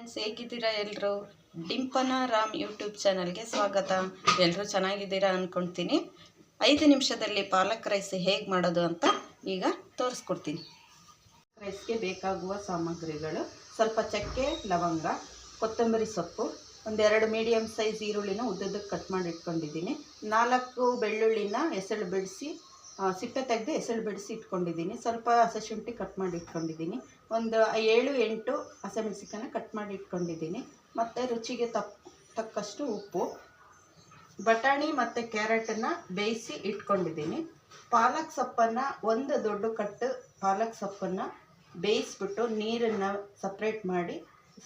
Friends, ಹೇಗಿದ್ದೀರಾ ಎಲ್ಲರೂ? ಡಿಂಪನ Ram YouTube ಚಾನಲ್ಗೆ ಸ್ವಾಗತ. ಎಲ್ಲರೂ ಚೆನ್ನಾಗಿದ್ದೀರಾ ಅಂದ್ಕೊಳ್ತೀನಿ. 5 ನಿಮಿಷದಲ್ಲಿ ಪಾಲಕ್ ರೈಸ್ ಹೇಗೆ ಮಾಡೋದು ಅಂತ ಈಗ ತೋರಿಸ್ಕೊಡ್ತೀನಿ. ರೈಸ್ಗೆ ಬೇಕಾಗುವ ಸಾಮಗ್ರಿಗಳು: ಸ್ವಲ್ಪ ಚಕ್ಕೆ, ಲವಂಗ, ಕೊತ್ತಂಬರಿ ಸೊಪ್ಪು, ಒಂದೆರಡು ಮೀಡಿಯಮ್ ಸೈಜ್ ಈರುಳ್ಳಿನ ಉದ್ದಕ್ಕೆ ಕಟ್ ಮಾಡಿ ಇಟ್ಕೊಂಡಿದ್ದೀನಿ. 4 ಬೆಳ್ಳುಳ್ಳಿನ ಎಸಳು ಬಿಡಿಸಿ ಸಿಪ್ಪೆ ತೆಗೆದು ಎಸಳು ಬಿಡಿಸಿ ಇಟ್ಕೊಂಡಿದ್ದೀನಿ. ಸ್ವಲ್ಪ ಹಸಿಶುಂಠಿ ಕಟ್ ಮಾಡಿ ಇಟ್ಕೊಂಡಿದ್ದೀನಿ. ಒಂದು 7-8 ಹಸಿಮೆಣಸಿನಕಾಯಿನ ಕಟ್ ಮಾಡಿ ಇಟ್ಕೊಂಡಿದ್ದೀನಿ. ಮತ್ತು ರುಚಿಗೆ ತಕ್ಕಷ್ಟು ಉಪ್ಪು. ಬಟಾಣಿ ಮತ್ತು ಕ್ಯಾರೆಟನ್ನು ಬೇಯಿಸಿ ಇಟ್ಕೊಂಡಿದ್ದೀನಿ. ಪಾಲಕ್ ಸೊಪ್ಪನ್ನು ಒಂದು ದೊಡ್ಡ ಕಟ್ಟು ಪಾಲಕ್ ಸೊಪ್ಪನ್ನು ಬೇಯಿಸ್ಬಿಟ್ಟು ನೀರನ್ನು ಸಪ್ರೇಟ್ ಮಾಡಿ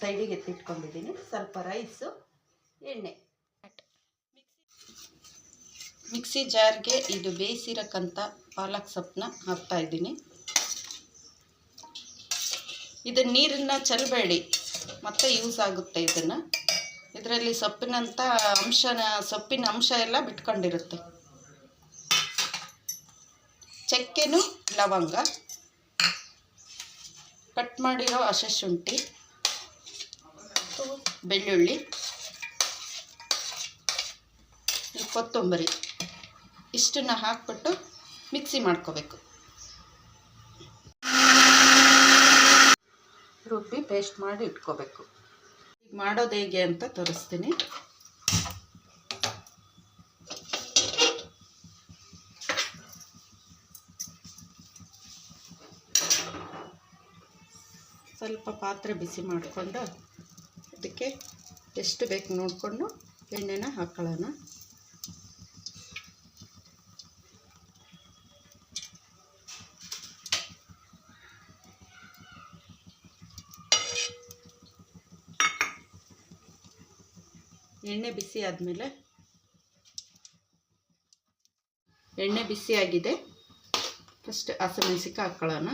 ಸೈಡಿಗೆ ಎತ್ತಿಟ್ಕೊಂಡಿದ್ದೀನಿ. ಸ್ವಲ್ಪ ರೈಸು, ಎಣ್ಣೆ. ಮಿಕ್ಸಿ ಜಾರ್ಗೆ ಇದು ಬೇಯಿಸಿರಕ್ಕಂಥ ಪಾಲಕ್ ಸೊಪ್ಪನ್ನ ಹಾಕ್ತಾಯಿದ್ದೀನಿ. ಇದನ್ನು ನೀರನ್ನು ಚೆಲ್ಲಬೇಡಿ, ಮತ್ತೆ ಯೂಸ್ ಆಗುತ್ತೆ. ಇದರಲ್ಲಿ ಸೊಪ್ಪಿನ ಅಂಶ ಎಲ್ಲ ಬಿಟ್ಕೊಂಡಿರುತ್ತೆ. ಚಕ್ಕೆನೂ ಲವಂಗ, ಕಟ್ ಮಾಡಿರೋ ಹಸಿಶುಂಠಿ, ಬೆಳ್ಳುಳ್ಳಿ, ಕೊತ್ತಂಬರಿ ಇಷ್ಟನ್ನು ಹಾಕ್ಬಿಟ್ಟು ಮಿಕ್ಸಿ ಮಾಡ್ಕೋಬೇಕು. ರುಬ್ಬಿ ಪೇಸ್ಟ್ ಮಾಡಿ ಇಟ್ಕೋಬೇಕು. ಈಗ ಮಾಡೋದು ಹೇಗೆ ಅಂತ ತೋರಿಸ್ತೀನಿ. ಸ್ವಲ್ಪ ಪಾತ್ರೆ ಬಿಸಿ ಮಾಡಿಕೊಂಡು ಅದಕ್ಕೆ ಎಷ್ಟು ಬೇಕು ನೋಡಿಕೊಂಡು ಎಣ್ಣೆನ ಹಾಕೊಳ್ಳೋಣ. ಎಣ್ಣೆ ಬಿಸಿ ಆದಮೇಲೆ ಎಣ್ಣೆ ಬಿಸಿಯಾಗಿದೆ. ಫಸ್ಟ್ ಹಸಿಮೆಣಸಿನಕಾಯಿ ಹಾಕ್ಕೊಳ್ಳೋಣ.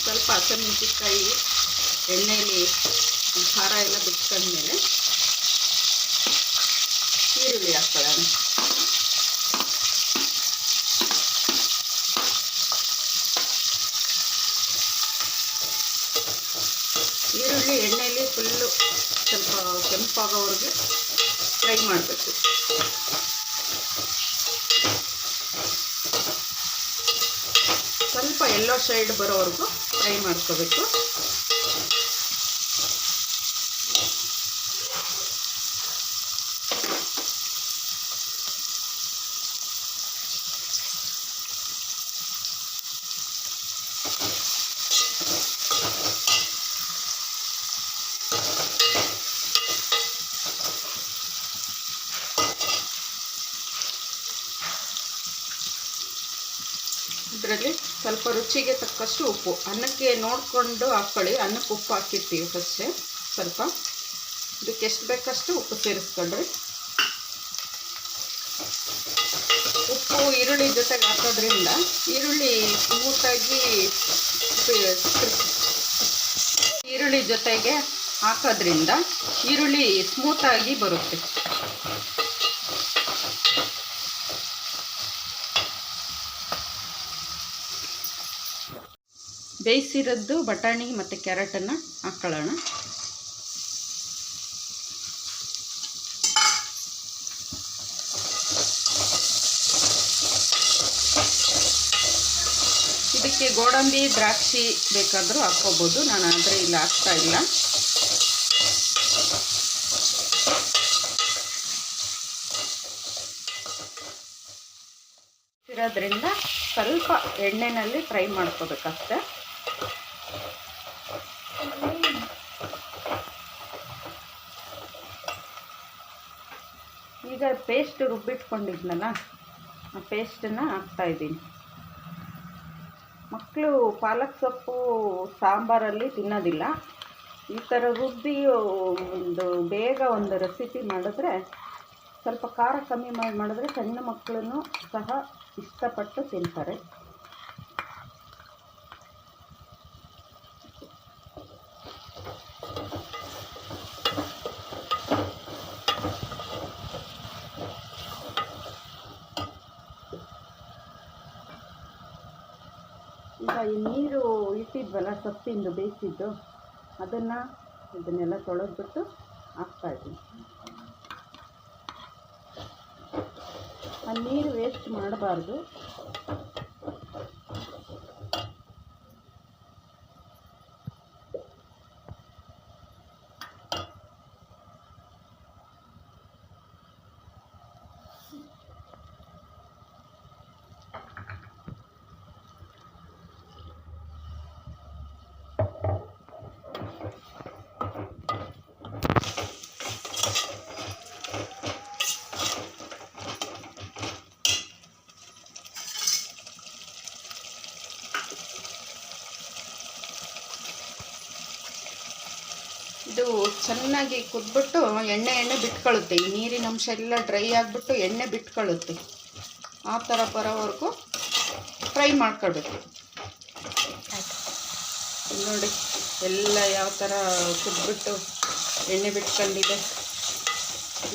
ಸ್ವಲ್ಪ ಹಸಿಮೆಣಸಿನಕಾಯಿ ಎಣ್ಣೆಯಲ್ಲಿ ಖಾರ ಎಲ್ಲ ಬಿಟ್ಕೊಂಡ್ಮೇಲೆ ಈರುಳ್ಳಿ ಹಾಕ್ಕೊಳ್ಳೋಣ. ಈರುಳ್ಳಿ ಎಣ್ಣೆಯಲ್ಲಿ ಫುಲ್ಲು ಸ್ವಲ್ಪ ಕೆಂಪಾಗೋವರೆಗೆ ಫ್ರೈ ಮಾಡಬೇಕು. ಸ್ವಲ್ಪ ಎಲ್ಲೋ ಶೇಡ್ ಬರೋವರೆಗೂ ಫ್ರೈ ಮಾಡ್ಕೋಬೇಕು. ಇದರಲ್ಲಿ ಸ್ವಲ್ಪ ರುಚಿಗೆ ತಕ್ಕಷ್ಟು ಉಪ್ಪು. ಅನ್ನಕ್ಕೆ ನೋಡಿಕೊಂಡು ಹಾಕ್ಕೊಳ್ಳಿ. ಅನ್ನಕ್ಕೆ ಉಪ್ಪು ಹಾಕಿರ್ತೀವಿ ಫಸ್ಟೇ. ಸ್ವಲ್ಪ ಇದಕ್ಕೆ ಎಷ್ಟು ಬೇಕಷ್ಟು ಉಪ್ಪು ಸೇರಿಸ್ಕೊಂಡ್ರಿ. ಉಪ್ಪು ಈರುಳ್ಳಿ ಜೊತೆಗೆ ಹಾಕೋದ್ರಿಂದ ಈರುಳ್ಳಿ ಸ್ಮೂತಾಗಿ ಈರುಳ್ಳಿ ಸ್ಮೂತಾಗಿ ಬರುತ್ತೆ. ಬೇಯಿಸಿರೋದು ಬಟಾಣಿ ಮತ್ತು ಕ್ಯಾರೆಟನ್ನು ಹಾಕ್ಕೊಳ್ಳೋಣ. ಇದಕ್ಕೆ ಗೋಡಂಬಿ, ದ್ರಾಕ್ಷಿ ಬೇಕಾದರೂ ಹಾಕ್ಕೋಬೋದು. ನಾನು ಆದರೆ ಇಲ್ಲ, ಹಾಕ್ತಾ ಇಲ್ಲ. ಇರೋದ್ರಿಂದ ಸ್ವಲ್ಪ ಎಣ್ಣೆಯಲ್ಲಿ ಫ್ರೈ ಮಾಡ್ಕೋಬೇಕಷ್ಟೆ. ಈಗ ಪೇಸ್ಟ್ ರುಬ್ಬಿಟ್ಕೊಂಡಿದ್ನಲ್ಲ, ಆ ಪೇಸ್ಟನ್ನು ಹಾಕ್ತಾಯಿದ್ದೀನಿ. ಮಕ್ಕಳು ಪಾಲಕ್ ಸೊಪ್ಪು ಸಾಂಬಾರಲ್ಲಿ ತಿನ್ನೋದಿಲ್ಲ. ಈ ಥರ ರುಬ್ಬಿ ಬೇಗ ಒಂದು ರೆಸಿಪಿ ಮಾಡಿದ್ರೆ, ಸ್ವಲ್ಪ ಖಾರ ಕಮ್ಮಿ ಮಾಡಿದ್ರೆ ಸಣ್ಣ ಮಕ್ಕಳನ್ನು ಸಹ ಇಷ್ಟಪಟ್ಟು ತಿಂತಾರೆ. ಈಗ ಈ ನೀರು ಇಟ್ಟಿದ್ವಲ್ಲ ಸೊಪ್ಪಿಂದು ಬೇಯಿಸಿದ್ದು ಇದನ್ನೆಲ್ಲ ತೊಳೆದ್ಬಿಟ್ಟು ಹಾಕ್ತಾಯಿದ್ದೀನಿ. ಆ ನೀರು ವೇಸ್ಟ್ ಮಾಡಬಾರ್ದು. ಇದು ಚೆನ್ನಾಗಿ ಕುದ್ಬಿಟ್ಟು ಎಣ್ಣೆ ಬಿಟ್ಕೊಳ್ಳುತ್ತೆ. ಈ ನೀರಿನ ಅಂಶ ಎಲ್ಲ ಡ್ರೈ ಆಗಿಬಿಟ್ಟು ಎಣ್ಣೆ ಬಿಟ್ಕೊಳ್ಳುತ್ತೆ. ಆ ಥರ ಬರೋವರೆಗೂ ಫ್ರೈ ಮಾಡ್ಕೊಳ್ಬೇಕು. ನೋಡಿ ಎಲ್ಲ ಯಾವ ಥರ ಕುದ್ಬಿಟ್ಟು ಎಣ್ಣೆ ಬಿಟ್ಕೊಂಡಿದೆ,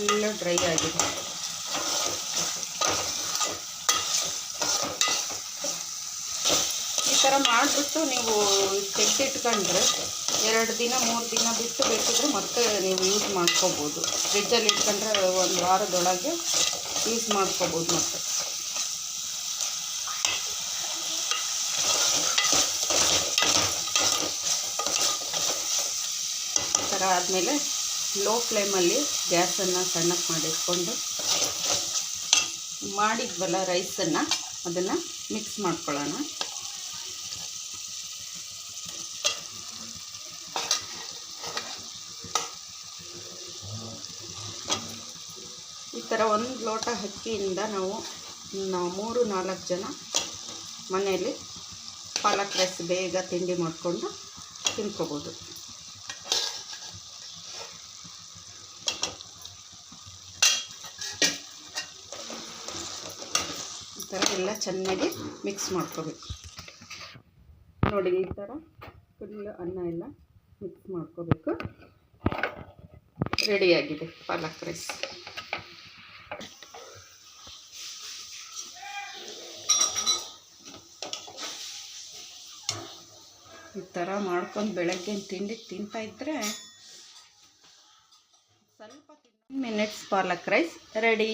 ಎಲ್ಲ ಡ್ರೈ ಆಗಿದೆ. ಈ ಥರ ಮಾಡಿಬಿಟ್ಟು ನೀವು ತೆಗೆದಿಟ್ಕೊಂಡ್ರೆ 2 ದಿನ 3 ದಿನ ಬಿಟ್ಟು ಬೇಕಿದ್ರೆ ಮತ್ತೆ ನೀವು ಯೂಸ್ ಮಾಡ್ಕೋಬೋದು. ಫ್ರಿಜ್ಜಲ್ಲಿ ಇಟ್ಕೊಂಡ್ರೆ 1 ವಾರದೊಳಗೆ ಯೂಸ್ ಮಾಡ್ಕೋಬೋದು. ಮತ್ತೆ ಈ ಥರ ಆದಮೇಲೆ ಲೋ ಫ್ಲೇಮಲ್ಲಿ ಗ್ಯಾಸನ್ನು ಸಣ್ಣಕ್ಕೆ ಮಾಡಿಟ್ಕೊಂಡು ಮಾಡಿದ್ವಲ್ಲ ರೈಸನ್ನು ಅದನ್ನು ಮಿಕ್ಸ್ ಮಾಡ್ಕೊಳ್ಳೋಣ. ಈ ಥರ 1 ಲೋಟ ಅಕ್ಕಿಯಿಂದ ನಾವು 3-4 ಜನ ಮನೆಯಲ್ಲಿ ಪಾಲಕ್ ರೈಸ್ ಬೇಗ ತಿಂಡಿ ಮಾಡಿಕೊಂಡು ತಿನ್ಕೋಬೋದು. ಈ ಥರ ಎಲ್ಲ ಚೆನ್ನಾಗಿ ಮಿಕ್ಸ್ ಮಾಡ್ಕೋಬೇಕು. ನೋಡಿ ಈ ಥರ ಫುಲ್ ಅನ್ನ ಎಲ್ಲ ಮಿಕ್ಸ್ ಮಾಡ್ಕೋಬೇಕು. ರೆಡಿಯಾಗಿದೆ ಪಾಲಕ್ ರೈಸ್. ಈ ಥರ ಮಾಡ್ಕೊಂಡು ಬೆಳಗ್ಗೆ ತಿಂಡಿ ತಿಂತಾಯಿದ್ರೆ ಸ್ವಲ್ಪ 10 ಮಿನಿಟ್ಸ್ ಪಾಲಕ್ ರೈಸ್ ರೆಡಿ.